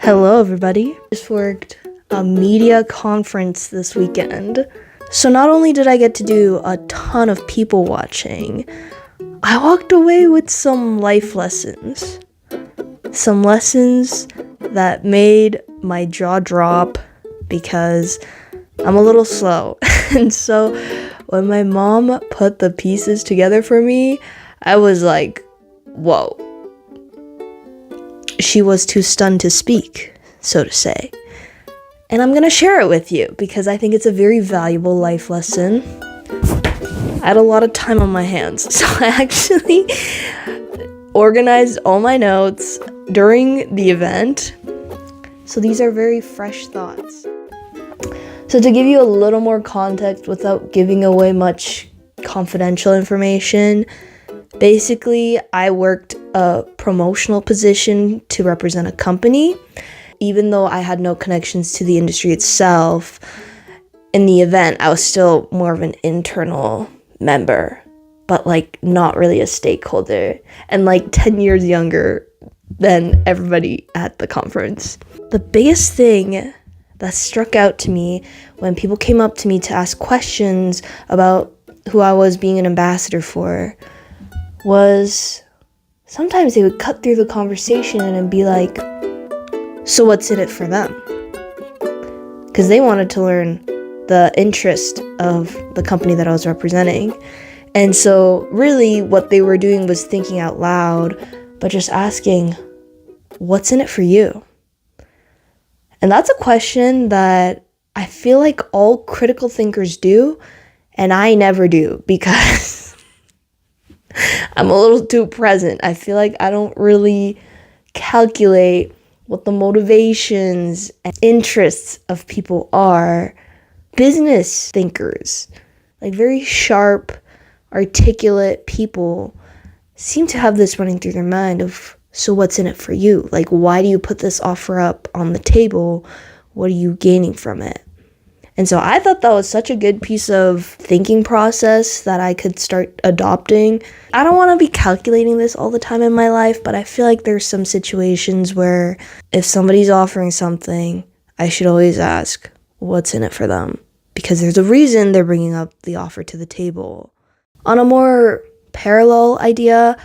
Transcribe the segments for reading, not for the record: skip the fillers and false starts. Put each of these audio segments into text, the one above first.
Hello, everybody. Just worked a media conference this weekend. So not only did I get to do a ton of people watching, I walked away with some life lessons. Some lessons that made my jaw drop because I'm a little slow. And so when my mom put the pieces together for me, I was like, whoa. She was too stunned to speak, so to say. And I'm gonna share it with you because I think it's a very valuable life lesson. I had a lot of time on my hands, so I actually organized all my notes during the event. So these are very fresh thoughts. So to give you a little more context without giving away much confidential information, basically, I worked a promotional position to represent a company. Even though I had no connections to the industry itself, in the event, I was still more of an internal member, but not really a stakeholder, and 10 years younger than everybody at the conference. The biggest thing that struck out to me when people came up to me to ask questions about who I was being an ambassador for was sometimes they would cut through the conversation and be like, so what's in it for them? Because they wanted to learn the interest of the company that I was representing. And so really what they were doing was thinking out loud, but just asking, what's in it for you? And that's a question that I feel like all critical thinkers do, and I never do because I'm a little too present. I feel like I don't really calculate what the motivations and interests of people are. Business thinkers, very sharp, articulate people seem to have this running through their mind of, so what's in it for you? Why do you put this offer up on the table? What are you gaining from it? And so I thought that was such a good piece of thinking process that I could start adopting. I don't want to be calculating this all the time in my life, but I feel like there's some situations where if somebody's offering something, I should always ask, what's in it for them? Because there's a reason they're bringing up the offer to the table. On a more parallel idea,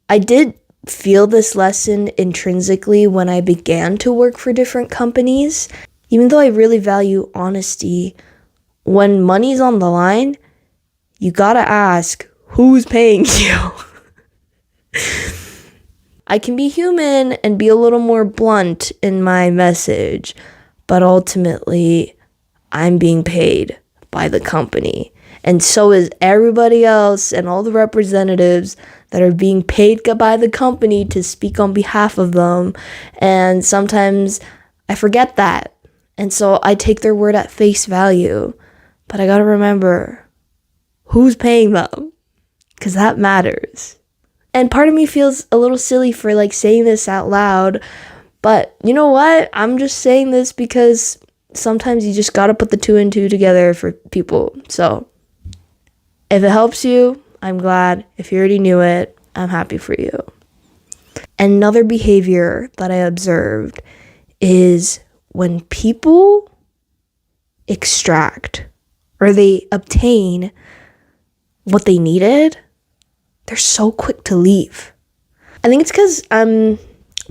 I did feel this lesson intrinsically when I began to work for different companies. Even though I really value honesty, when money's on the line, you gotta ask, who's paying you? I can be human and be a little more blunt in my message, but ultimately, I'm being paid by the company. And so is everybody else and all the representatives that are being paid by the company to speak on behalf of them. And sometimes I forget that. And so I take their word at face value. But I gotta remember, who's paying them? Because that matters. And part of me feels a little silly for saying this out loud. But you know what? I'm just saying this because sometimes you just gotta put the two and two together for people. So if it helps you, I'm glad. If you already knew it, I'm happy for you. Another behavior that I observed is when people extract or they obtain what they needed, they're so quick to leave. I think it's because I'm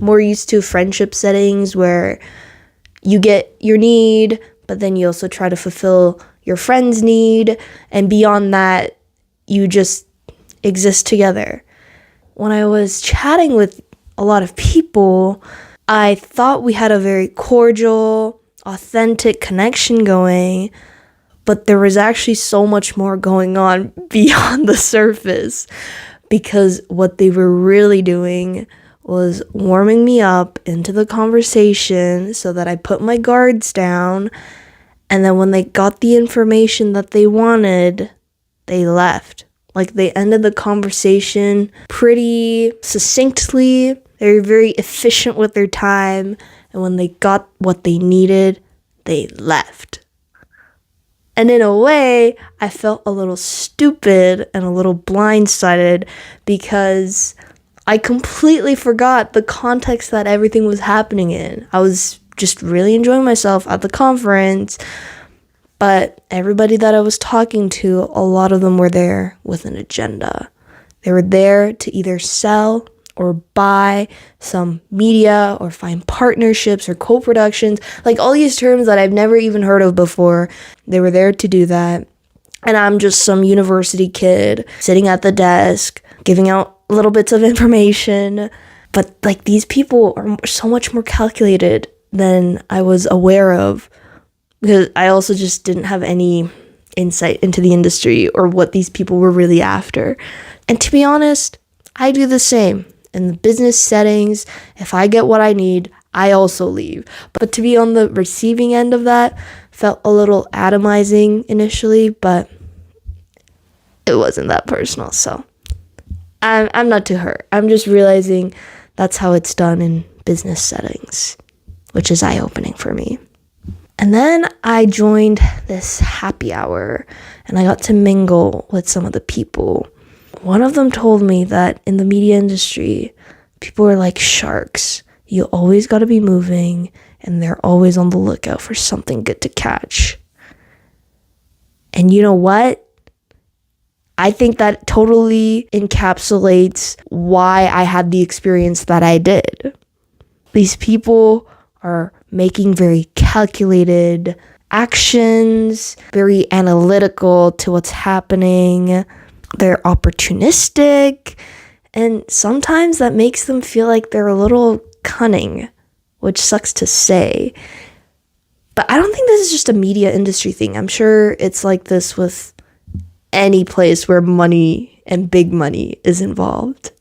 more used to friendship settings where you get your need, but then you also try to fulfill your friend's need, and beyond that, you just exist together. When I was chatting with a lot of people, I thought we had a very cordial, authentic connection going, but there was actually so much more going on beyond the surface because what they were really doing was warming me up into the conversation so that I put my guards down, and then when they got the information that they wanted, they left. They ended the conversation pretty succinctly. They were very efficient with their time, and when they got what they needed, they left. And in a way, I felt a little stupid and a little blindsided because I completely forgot the context that everything was happening in. I was just really enjoying myself at the conference, but everybody that I was talking to, a lot of them were there with an agenda. They were there to either sell or buy some media or find partnerships or co-productions, like all these terms that I've never even heard of before. They were there to do that. And I'm just some university kid sitting at the desk, giving out little bits of information. But like these people are so much more calculated than I was aware of, because I also just didn't have any insight into the industry or what these people were really after. And to be honest, I do the same. In the business settings, if I get what I need, I also leave. But to be on the receiving end of that felt a little atomizing initially, but it wasn't that personal. So I'm not too hurt. I'm just realizing that's how it's done in business settings, which is eye-opening for me. And then I joined this happy hour and I got to mingle with some of the people. One of them told me that in the media industry, people are like sharks. You always got to be moving and they're always on the lookout for something good to catch. And you know what? I think that totally encapsulates why I had the experience that I did. These people are making very calculated actions, very analytical to what's happening. They're opportunistic, and sometimes that makes them feel like they're a little cunning, which sucks to say. But I don't think this is just a media industry thing. I'm sure it's like this with any place where money and big money is involved.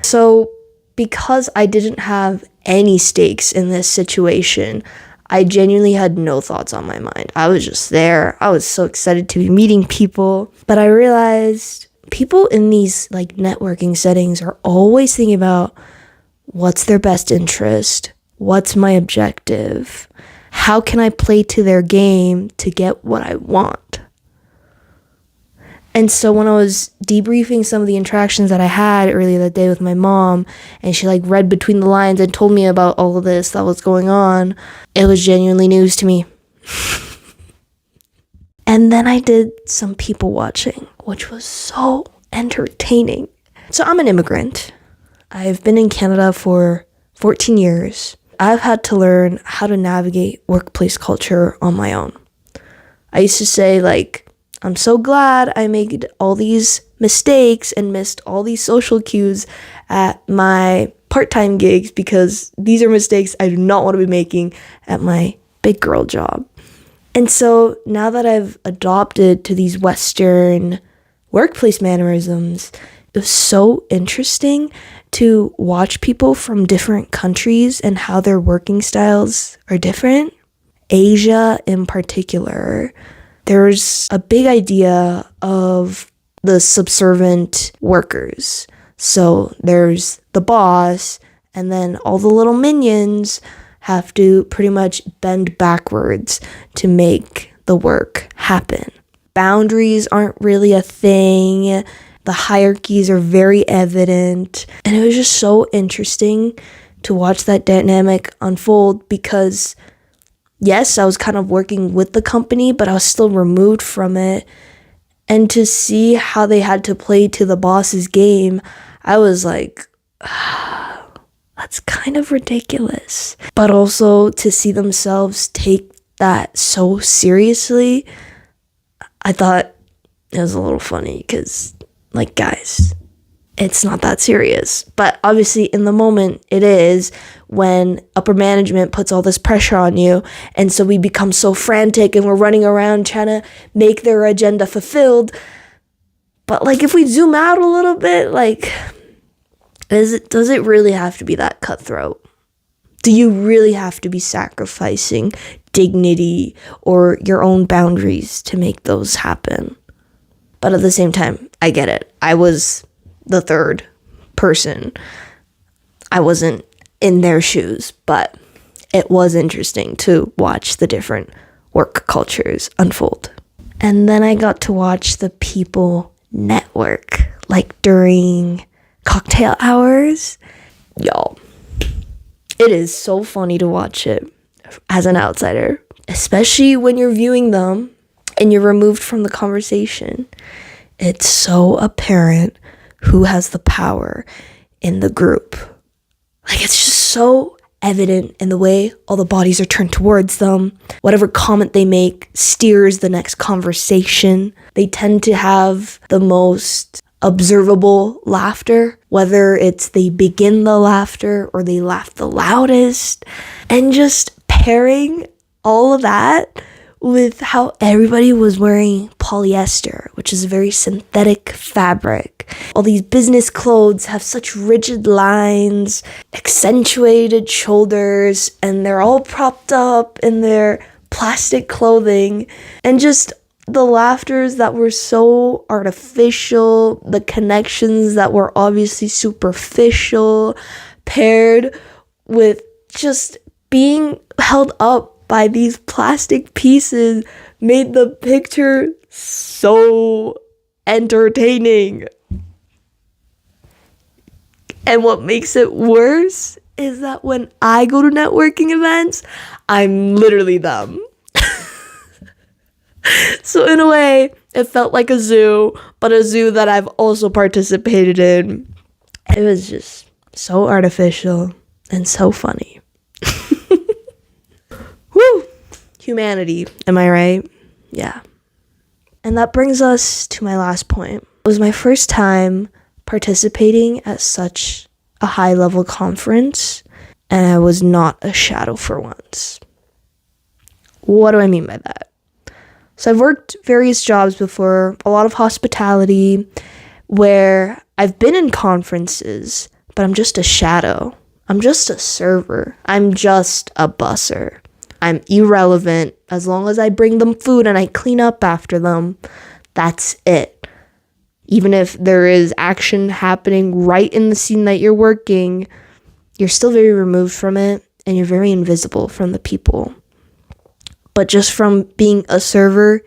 So because I didn't have any stakes in this situation, I genuinely had no thoughts on my mind. I was just there. I was so excited to be meeting people. But I realized people in these like networking settings are always thinking about what's their best interest, what's my objective, how can I play to their game to get what I want. And so when I was debriefing some of the interactions that I had earlier that day with my mom, and she like read between the lines and told me about all of this that was going on, it was genuinely news to me. And then I did some people watching, which was so entertaining. So I'm an immigrant. I've been in Canada for 14 years. I've had to learn how to navigate workplace culture on my own. I used to say like, I'm so glad I made all these mistakes and missed all these social cues at my part-time gigs, because these are mistakes I do not want to be making at my big girl job. And so now that I've adopted to these Western workplace mannerisms, it was so interesting to watch people from different countries and how their working styles are different. Asia in particular, there's a big idea of the subservient workers. So there's the boss, and then all the little minions have to pretty much bend backwards to make the work happen. Boundaries aren't really a thing. The hierarchies are very evident. And it was just so interesting to watch that dynamic unfold, because yes, I was kind of working with the company, but I was still removed from it. And to see how they had to play to the boss's game, I was like, that's kind of ridiculous. But also to see themselves take that so seriously, I thought it was a little funny, because, like, guys, it's not that serious. But obviously in the moment it is, when upper management puts all this pressure on you, and so we become so frantic and we're running around trying to make their agenda fulfilled. But like, if we zoom out a little bit, like, does it really have to be that cutthroat? Do you really have to be sacrificing dignity or your own boundaries to make those happen? But at the same time, I get it. I was the third person. I wasn't in their shoes, but it was interesting to watch the different work cultures unfold. And then I got to watch the people network, like during cocktail hours. Y'all, it is so funny to watch it as an outsider, especially when you're viewing them and you're removed from the conversation. It's so apparent who has the power in the group. Like, it's just so evident in the way all the bodies are turned towards them. Whatever comment they make steers the next conversation. They tend to have the most observable laughter, whether it's they begin the laughter or they laugh the loudest. And just pairing all of that with how everybody was wearing polyester, which is a very synthetic fabric. All these business clothes have such rigid lines, accentuated shoulders, and they're all propped up in their plastic clothing. And just the laughters that were so artificial, the connections that were obviously superficial, paired with just being held up by these plastic pieces, made the picture so entertaining. And what makes it worse is that when I go to networking events, I'm literally them. So in a way, it felt like a zoo, but a zoo that I've also participated in. It was just so artificial and so funny. Woo! Humanity, am I right? Yeah. And that brings us to my last point. It was my first time participating at such a high-level conference, and I was not a shadow for once. What do I mean by that? So I've worked various jobs before, a lot of hospitality, where I've been in conferences, but I'm just a shadow. I'm just a server. I'm just a busser. I'm irrelevant. As long as I bring them food and I clean up after them, that's it. Even if there is action happening right in the scene that you're working, you're still very removed from it and you're very invisible from the people. But just from being a server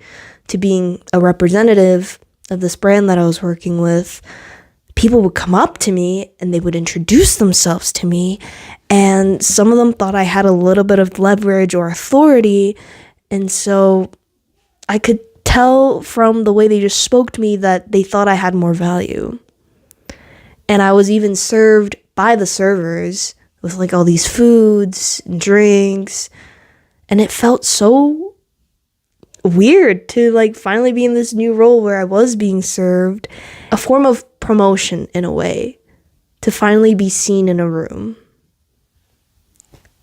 to being a representative of this brand that I was working with, people would come up to me and they would introduce themselves to me. And some of them thought I had a little bit of leverage or authority. And so I could tell from the way they just spoke to me that they thought I had more value. And I was even served by the servers with like all these foods and drinks. And it felt so weird to like finally be in this new role where I was being served. A form of promotion in a way, to finally be seen in a room.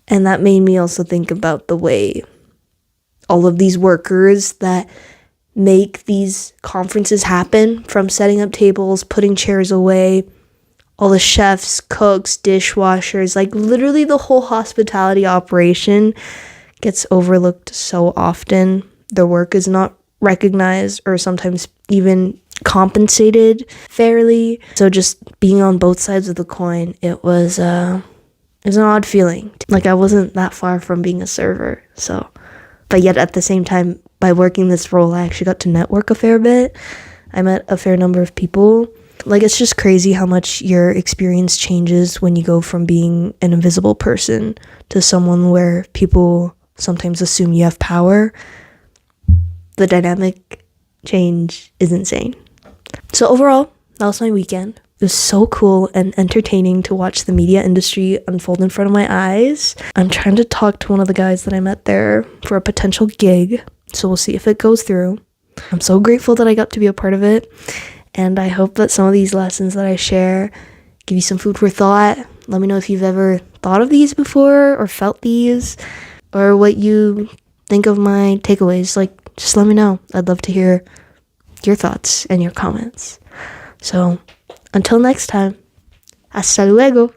And that made me also think about the way all of these workers that make these conferences happen, from setting up tables, putting chairs away, all the chefs, cooks, dishwashers, like literally the whole hospitality operation gets overlooked so often. Their work is not recognized or sometimes even compensated fairly. So just being on both sides of the coin, it was an odd feeling. Like I wasn't that far from being a server. So, but yet at the same time, by working this role, I actually got to network a fair bit. I met a fair number of people. Like, it's just crazy how much your experience changes when you go from being an invisible person to someone where people sometimes assume you have power. The dynamic change is insane. So overall, that was my weekend. It was so cool and entertaining to watch the media industry unfold in front of my eyes. I'm trying to talk to one of the guys that I met there for a potential gig, so we'll see if it goes through. I'm so grateful that I got to be a part of it, and I hope that some of these lessons that I share give you some food for thought. Let me know if you've ever thought of these before or felt these, or what you think of my takeaways. Like, just let me know. I'd love to hear your thoughts and your comments. So, until next time, hasta luego.